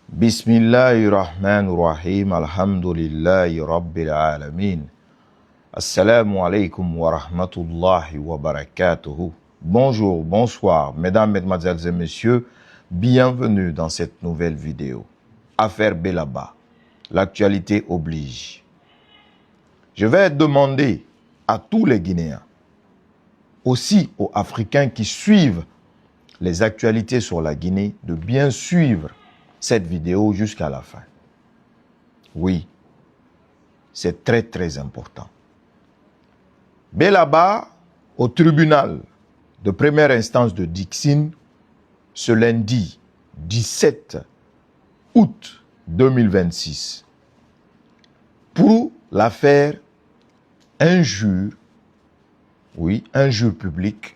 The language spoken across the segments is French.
Bismillahirrahmanirrahim. Alhamdulillahi Rabbil Alamin. Assalamu alaikum wa rahmatullahi wa barakatuhu. Bonjour, bonsoir, mesdames, mesdemoiselles et messieurs. Bienvenue dans cette nouvelle vidéo. Affaire Belaba. L'actualité oblige. Je vais demander à tous les Guinéens, aussi aux Africains qui suivent les actualités sur la Guinée, de bien suivre cette vidéo jusqu'à la fin. Oui, c'est très très important. Belaba, au tribunal de première instance de Dixine, ce lundi 17 août 2026, pour l'affaire injure, oui, injure publique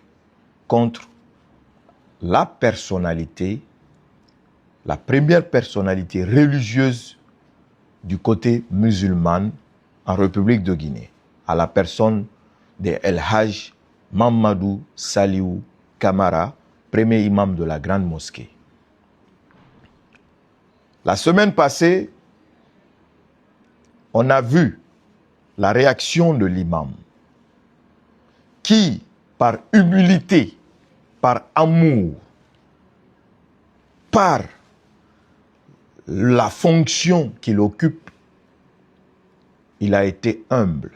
contre la personnalité, la première personnalité religieuse du côté musulman en République de Guinée, à la personne de El Hajj Mamadou Saliou Camara, premier imam de la grande mosquée. La semaine passée, on a vu la réaction de l'imam qui, par humilité, par amour, par la fonction qu'il occupe, il a été humble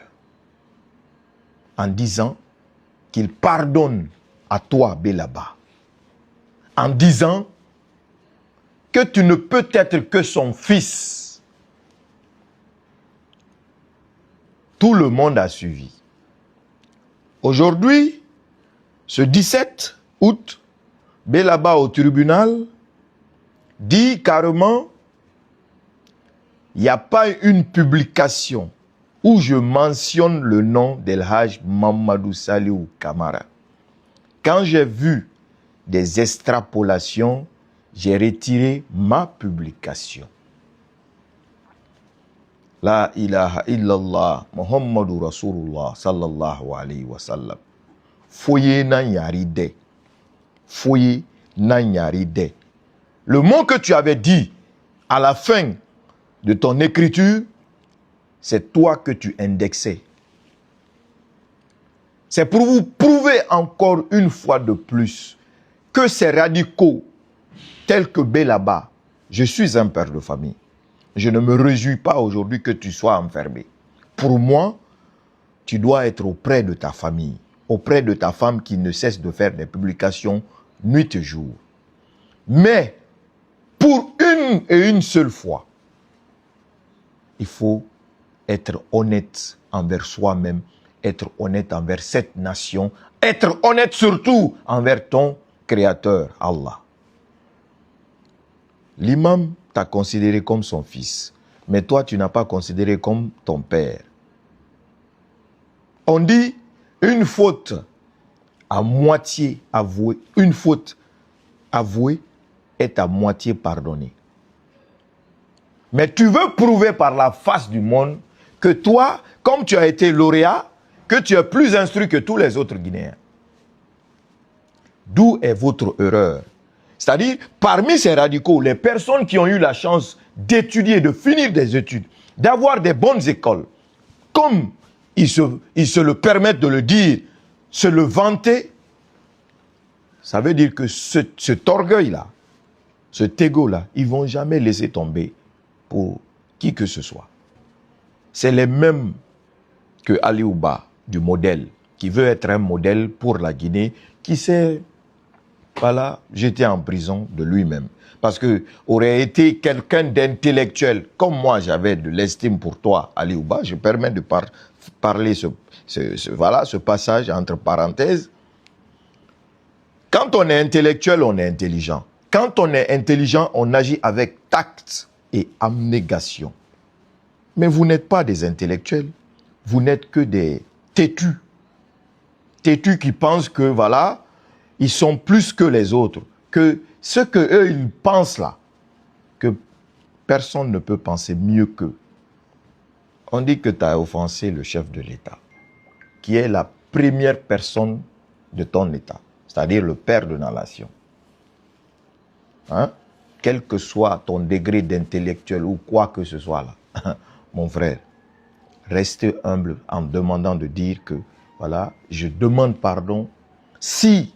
en disant qu'il pardonne à toi, Belaba, en disant que tu ne peux être que son fils. Tout le monde a suivi. Aujourd'hui, ce 17 août, Belaba au tribunal dit carrément: il n'y a pas une publication où je mentionne le nom d'El Hajj Mamadou Saliou Camara. Quand j'ai vu des extrapolations, j'ai retiré ma publication. La ilaha illallah Muhammadou Rasulullah sallallahu alayhi wa sallam. Foye nan yari de. Foye nan yari de. Le mot que tu avais dit à la fin de ton écriture, c'est toi que tu indexais. C'est pour vous prouver encore une fois de plus que ces radicaux tels que Belaba, je suis un père de famille. Je ne me réjouis pas aujourd'hui que tu sois enfermé. Pour moi, tu dois être auprès de ta famille, auprès de ta femme qui ne cesse de faire des publications nuit et jour. Mais, pour une seule fois, il faut être honnête envers soi-même, être honnête envers cette nation, être honnête surtout envers ton Créateur, Allah. L'imam t'a considéré comme son fils, mais toi tu n'as pas considéré comme ton père. On dit une faute à moitié avouée, une faute avouée est à moitié pardonnée. Mais tu veux prouver par la face du monde que toi, comme tu as été lauréat, que tu es plus instruit que tous les autres Guinéens. D'où est votre erreur? C'est-à-dire, parmi ces radicaux, les personnes qui ont eu la chance d'étudier, de finir des études, d'avoir des bonnes écoles, comme ils se le permettent de le dire, se le vanter, ça veut dire que cet orgueil-là, cet égo-là, ils ne vont jamais laisser tomber pour qui que ce soit. C'est les mêmes que Aliouba, du modèle, qui veut être un modèle pour la Guinée, qui s'est, voilà, jeté en prison de lui-même. Parce que aurait été quelqu'un d'intellectuel, comme moi j'avais de l'estime pour toi, Aliouba, je permets de parler ce passage entre parenthèses. Quand on est intellectuel, on est intelligent. Quand on est intelligent, on agit avec tact et abnégation. Mais vous n'êtes pas des intellectuels. Vous n'êtes que des têtus. Têtus qui pensent que, voilà, ils sont plus que les autres. Que ce qu'eux, ils pensent là, que personne ne peut penser mieux qu'eux. On dit que tu as offensé le chef de l'État, qui est la première personne de ton État, c'est-à-dire le père de la nation. Hein? quel que soit ton degré d'intellectuel ou quoi que ce soit là, mon frère, reste humble en demandant de dire que, voilà, je demande pardon. Si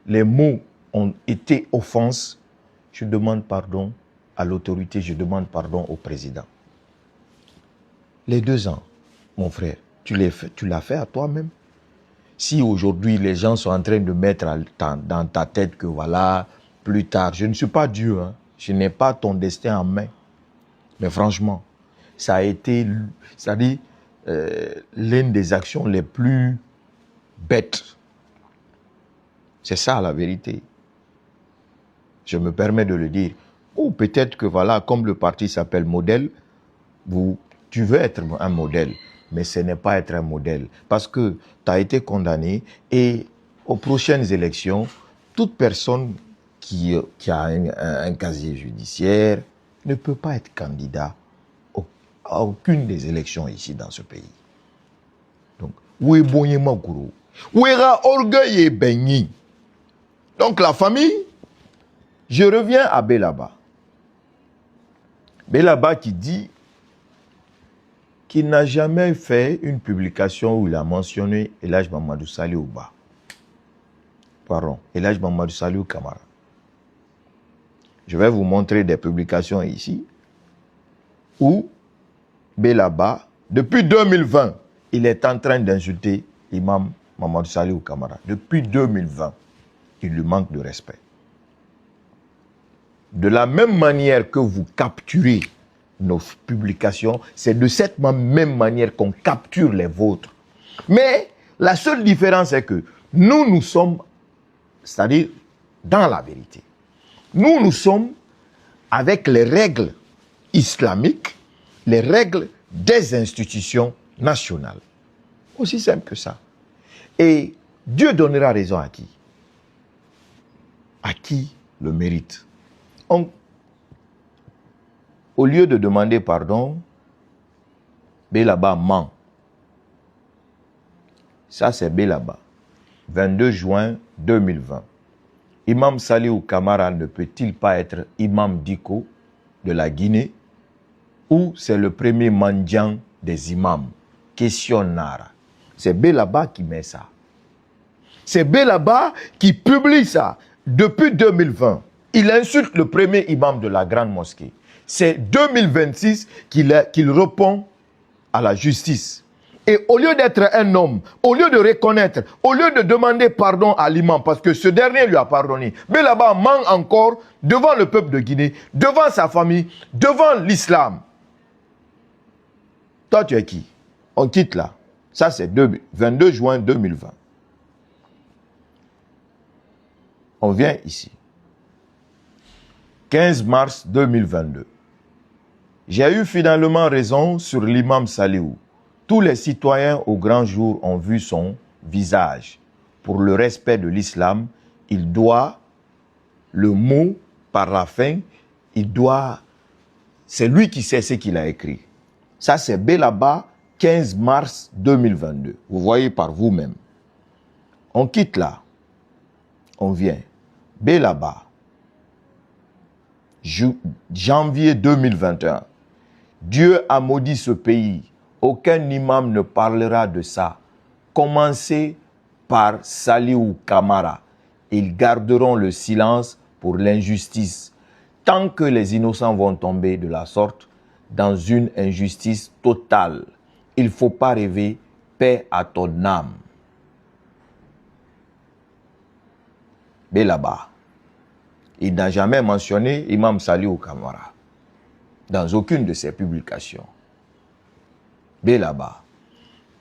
les mots ont été offenses, je demande pardon à l'autorité, je demande pardon au président. Les 2 ans, mon frère, tu l'as fait à toi-même. Si aujourd'hui les gens sont en train de mettre dans ta tête que voilà, plus tard, je ne suis pas Dieu, hein, je n'ai pas ton destin en main. Mais franchement, ça a été, c'est-à-dire, l'une des actions les plus bêtes. C'est ça la vérité. Je me permets de le dire. Ou peut-être que voilà, comme le parti s'appelle Modèle, tu veux être un modèle, mais ce n'est pas être un modèle. Parce que tu as été condamné et aux prochaines élections, toute personne qui a un casier judiciaire ne peut pas être candidat à aucune des élections ici dans ce pays. Donc, où est Bonyema Gourou? Où est Orgueil et Benyi? Donc la famille, je reviens à Belaba. Belaba qui dit qu'il n'a jamais fait une publication où il a mentionné El Hadj Mamadou Saliou Ba. Pardon, El Hadj Mamadou Saliou Kamara. Je vais vous montrer des publications ici où Belaba, depuis 2020, il est en train d'insulter l'imam Mamadou Saliou Kamara. Depuis 2020, il lui manque de respect. De la même manière que vous capturez nos publications, c'est de cette même manière qu'on capture les vôtres. Mais la seule différence est que nous sommes, c'est-à-dire dans la vérité, nous sommes avec les règles islamiques, les règles des institutions nationales. Aussi simple que ça. Et Dieu donnera raison à qui? À qui le mérite? Au lieu de demander pardon, Belaba ment. Ça, c'est Belaba. 22 juin 2020. Imam Saliou Kamara ne peut-il pas être imam d'Iko de la Guinée ou c'est le premier mendiant des imams? Question Nara. C'est Belaba qui met ça. C'est Belaba qui publie ça. Depuis 2020, il insulte le premier imam de la grande mosquée. C'est 2026 qu'il répond à la justice. Et au lieu d'être un homme, au lieu de reconnaître, au lieu de demander pardon à l'imam, parce que ce dernier lui a pardonné, Belaba ment encore devant le peuple de Guinée, devant sa famille, devant l'islam. Toi, tu es qui? On quitte là. Ça, c'est 22 juin 2020. On vient ici. 15 mars 2022. J'ai eu finalement raison sur l'imam Saliou. Tous les citoyens au grand jour ont vu son visage. Pour le respect de l'islam, il doit, le mot par la fin, c'est lui qui sait ce qu'il a écrit. Ça, c'est Belaba, 15 mars 2022. Vous voyez par vous-même. On quitte là. On vient. Belaba, janvier 2021. Dieu a maudit ce pays. Aucun imam ne parlera de ça. Commencez par Saliou Kamara. Ils garderont le silence pour l'injustice. Tant que les innocents vont tomber de la sorte dans une injustice totale. Il ne faut pas rêver, paix à ton âme. Belaba. Il n'a jamais mentionné Imam Saliou Kamara dans aucune de ses publications. Belaba.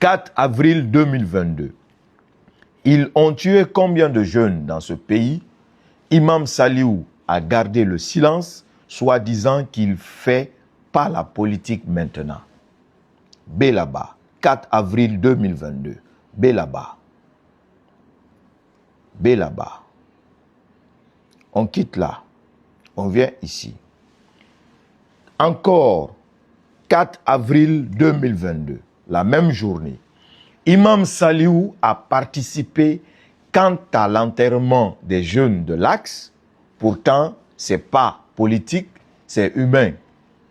4 avril 2022. Ils ont tué combien de jeunes dans ce pays? Imam Saliou a gardé le silence, soi-disant qu'il fait pas la politique maintenant. Belaba. 4 avril 2022. Belaba. Belaba. On quitte là. On vient ici. Encore 4 avril 2022, la même journée, Imam Saliou a participé quant à l'enterrement des jeunes de l'Axe. Pourtant, c'est pas politique, c'est humain.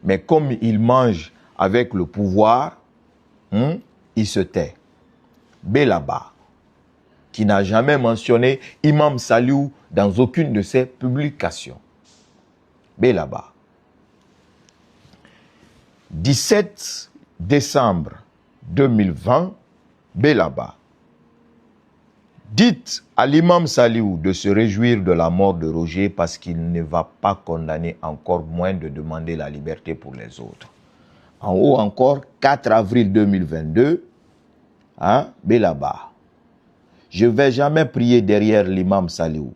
Mais comme il mange avec le pouvoir, il se tait. Belaba, qui n'a jamais mentionné Imam Saliou dans aucune de ses publications. Belaba. 17 décembre 2020, Belaba. Dites à l'imam Saliou de se réjouir de la mort de Roger parce qu'il ne va pas condamner, encore moins de demander la liberté pour les autres. En haut encore, 4 avril 2022, Belaba. Je ne vais jamais prier derrière l'imam Saliou.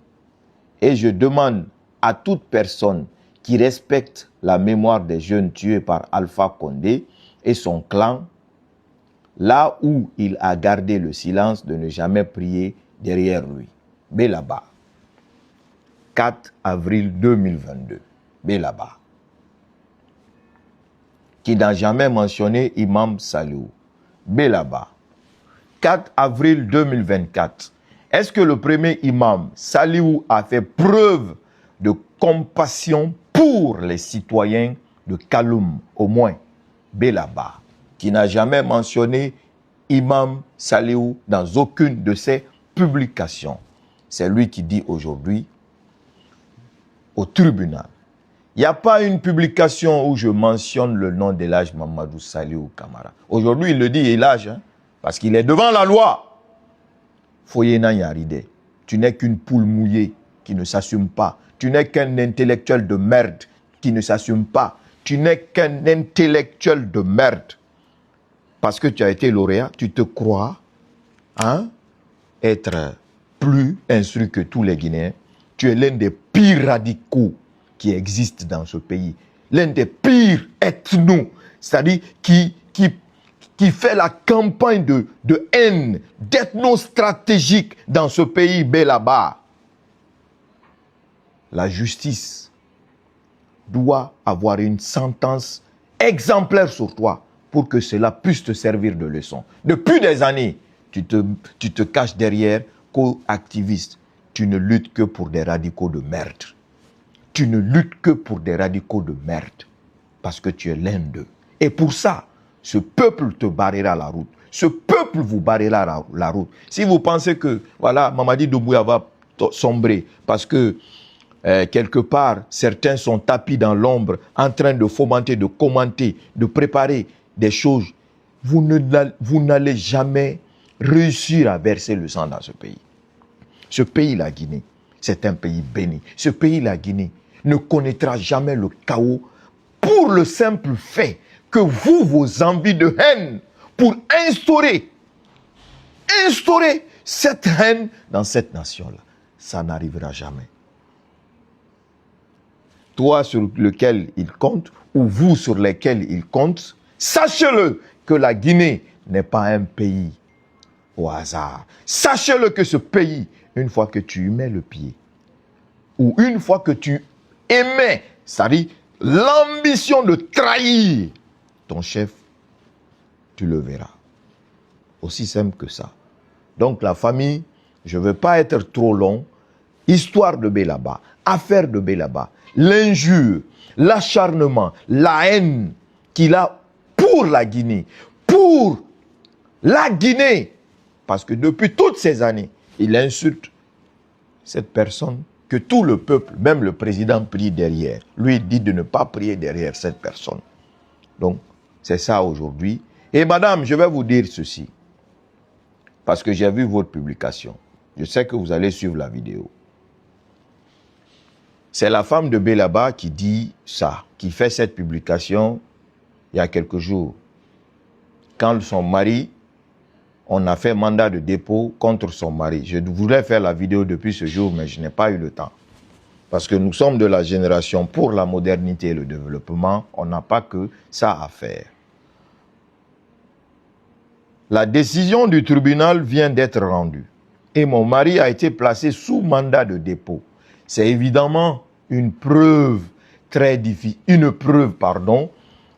Et je demande à toute personne qui respecte la mémoire des jeunes tués par Alpha Condé et son clan, là où il a gardé le silence, de ne jamais prier derrière lui. Belaba. 4 avril 2022. Belaba. Qui n'a jamais mentionné Imam Saliou. Belaba. 4 avril 2024. Est-ce que le premier imam Saliou a fait preuve de compassion pour les citoyens de Kaloum, au moins? Belaba, qui n'a jamais mentionné Imam Saliou dans aucune de ses publications. C'est lui qui dit aujourd'hui au tribunal. Il n'y a pas une publication où je mentionne le nom d'Elhadj Mamadou Saliou Camara. Aujourd'hui, il le dit Elhadj, parce qu'il est devant la loi. Foyena Yaride, tu n'es qu'une poule mouillée qui ne s'assume pas. Tu n'es qu'un intellectuel de merde qui ne s'assume pas. Tu n'es qu'un intellectuel de merde. Parce que tu as été lauréat, tu te crois être plus instruit que tous les Guinéens. Tu es l'un des pires radicaux qui existent dans ce pays. L'un des pires ethnos, c'est-à-dire qui fait la campagne de haine, d'ethnostratégique dans ce pays, Belaba. La justice doit avoir une sentence exemplaire sur toi pour que cela puisse te servir de leçon. Depuis des années, tu te caches derrière co-activistes. Tu ne luttes que pour des radicaux de merde. Tu ne luttes que pour des radicaux de merde. Parce que tu es l'un d'eux. Et pour ça, ce peuple te barrera la route. Ce peuple vous barrera la route. Si vous pensez que, voilà, Mamadi Doumbouya va sombrer parce que quelque part, certains sont tapis dans l'ombre en train de fomenter, de commenter, de préparer des choses, vous n'allez jamais réussir à verser le sang dans ce pays. Ce pays, la Guinée, c'est un pays béni. Ce pays, la Guinée, ne connaîtra jamais le chaos pour le simple fait que vous, vos envies de haine, pour instaurer cette haine dans cette nation-là, ça n'arrivera jamais. Toi sur lequel il compte, ou vous sur lesquels il compte, sachez-le que la Guinée n'est pas un pays au hasard. Sachez-le que ce pays, une fois que tu y mets le pied, ou une fois que tu émets, c'est-à-dire l'ambition de trahir ton chef, tu le verras. Aussi simple que ça. Donc la famille, je ne veux pas être trop long, histoire de Belaba, affaire de Belaba, l'injure, l'acharnement, la haine qu'il a pour la Guinée, parce que depuis toutes ces années, il insulte cette personne que tout le peuple, même le président, prie derrière. Lui, il dit de ne pas prier derrière cette personne. Donc, c'est ça aujourd'hui. Et madame, je vais vous dire ceci, parce que j'ai vu votre publication. Je sais que vous allez suivre la vidéo. C'est la femme de Belaba qui dit ça, qui fait cette publication il y a quelques jours. Quand son mari, on a fait mandat de dépôt contre son mari. Je voulais faire la vidéo depuis ce jour, mais je n'ai pas eu le temps. Parce que nous sommes de la génération pour la modernité et le développement. On n'a pas que ça à faire. La décision du tribunal vient d'être rendue. Et mon mari a été placé sous mandat de dépôt. C'est évidemment une preuve très difficile.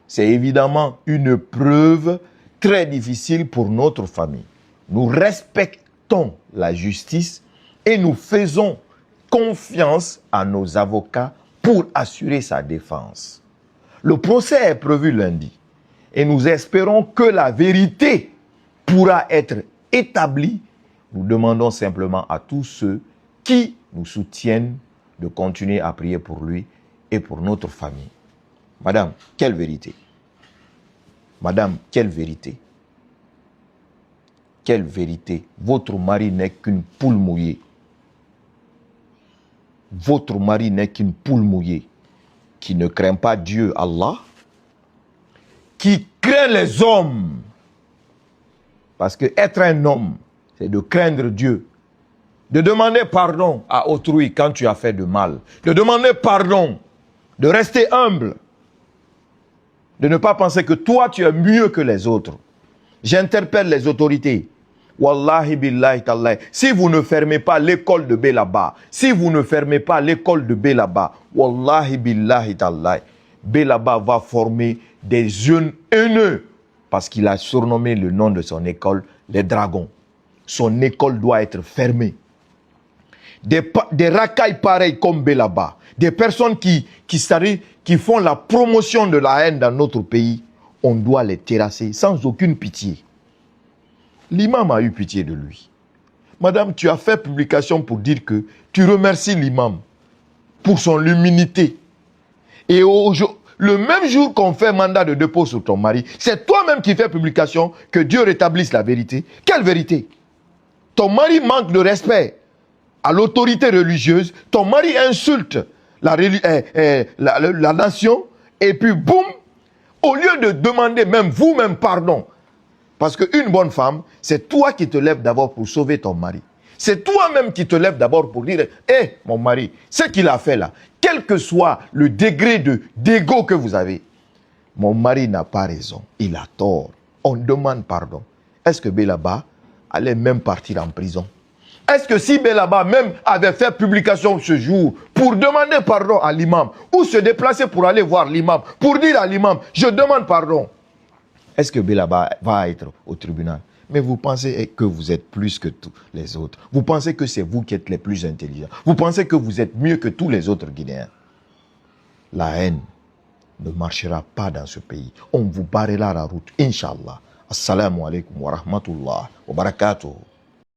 C'est évidemment une preuve très difficile pour notre famille. Nous respectons la justice et nous faisons confiance à nos avocats pour assurer sa défense. Le procès est prévu lundi et nous espérons que la vérité pourra être établie. Nous demandons simplement à tous ceux qui nous soutiennent de continuer à prier pour lui et pour notre famille. Madame, quelle vérité? Madame, quelle vérité? Quelle vérité? Votre mari n'est qu'une poule mouillée. Votre mari n'est qu'une poule mouillée qui ne craint pas Dieu, Allah, qui craint les hommes. Parce que être un homme, c'est de craindre Dieu. De demander pardon à autrui quand tu as fait de mal. De demander pardon. De rester humble. De ne pas penser que toi, tu es mieux que les autres. J'interpelle les autorités. Wallahi billahi tallahi. Si vous ne fermez pas l'école de Belaba, si vous ne fermez pas l'école de Belaba, Wallahi billahi tallahi, Belaba va former des jeunes haineux. Parce qu'il a surnommé le nom de son école, les dragons. Son école doit être fermée. Des racailles pareilles comme Belaba, des personnes qui font la promotion de la haine dans notre pays, on doit les terrasser sans aucune pitié. L'imam a eu pitié de lui. Madame, tu as fait publication pour dire que tu remercies l'imam pour son humilité. Et le même jour qu'on fait mandat de dépôt sur ton mari, c'est toi-même qui fais publication que Dieu rétablisse la vérité. Quelle vérité? Ton mari manque de respect à l'autorité religieuse, ton mari insulte la nation, et puis boum, au lieu de demander même vous-même pardon, parce qu'une bonne femme, c'est toi qui te lèves d'abord pour sauver ton mari. C'est toi-même qui te lèves d'abord pour dire « Hé, mon mari, ce qu'il a fait là, quel que soit le degré d'ego que vous avez, mon mari n'a pas raison, il a tort. » On demande pardon. Est-ce que Belaba allait même partir en prison? Est-ce que si Belaba même avait fait publication ce jour pour demander pardon à l'imam, ou se déplacer pour aller voir l'imam, pour dire à l'imam « Je demande pardon », est-ce que Belaba va être au tribunal? Mais vous pensez que vous êtes plus que tous les autres. Vous pensez que c'est vous qui êtes les plus intelligents. Vous pensez que vous êtes mieux que tous les autres Guinéens. La haine ne marchera pas dans ce pays. On vous barrera la route, Inch'Allah. Assalamu alaikum wa rahmatullah wa barakatuh.